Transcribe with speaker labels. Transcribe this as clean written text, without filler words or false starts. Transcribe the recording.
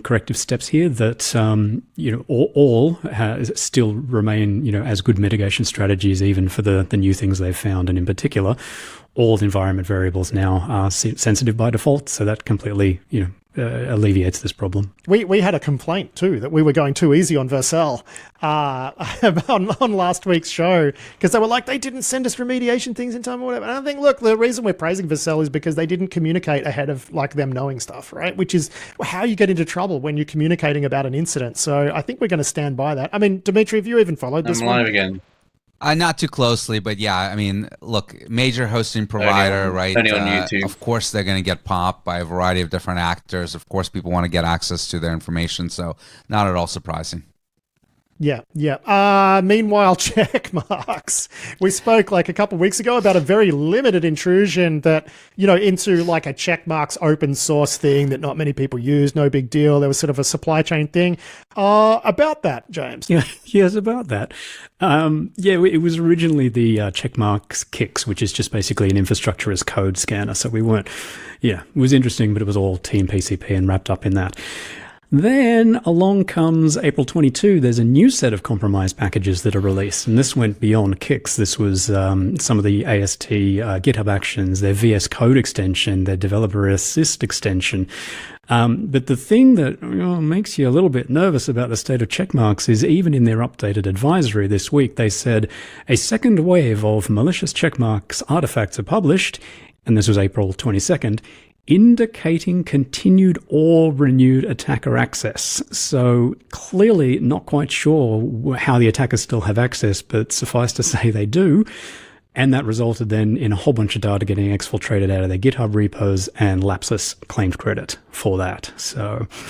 Speaker 1: corrective steps here that all still remain as good mitigation strategies even for the new things they've found, and in particular all environment variables now are sensitive by default, so that completely alleviates this problem.
Speaker 2: We had a complaint too that we were going too easy on Vercel on last week's show, because they were like, they didn't send us remediation things in time or whatever. And I think, look, the reason we're praising Vercel is because they didn't communicate ahead of them knowing stuff, right? Which is how you get into trouble when you're communicating about an incident. So I think we're going to stand by that. I mean, Dimitri, have you even followed this one?
Speaker 3: I'm live again.
Speaker 4: Not too closely, but yeah, I mean, look, major hosting provider, right?
Speaker 3: Only on YouTube.
Speaker 4: Of course, they're going to get popped by a variety of different actors. Of course, people want to get access to their information, so not at all surprising.
Speaker 2: Yeah. Meanwhile, check marks. We spoke like a couple of weeks ago about a very limited intrusion that, into like a check marks open source thing that not many people use. No big deal. There was sort of a supply chain thing. About that, James.
Speaker 1: Yeah, yes, about that. It was originally the checkmarks kicks, which is just basically an infrastructure as code scanner. So we weren't, it was interesting, but it was all Team PCP and wrapped up in that. Then along comes April 22. There's a new set of compromised packages that are released, and this went beyond kicks. This was some of the AST GitHub Actions, their VS Code extension, their Developer Assist extension. But the thing that makes you a little bit nervous about the state of checkmarks is even in their updated advisory this week, they said a second wave of malicious checkmarks artifacts are published, and this was April 22nd, indicating continued or renewed attacker access. So clearly not quite sure how the attackers still have access, but suffice to say they do. And that resulted then in a whole bunch of data getting exfiltrated out of their GitHub repos, and Lapsus claimed credit for that. So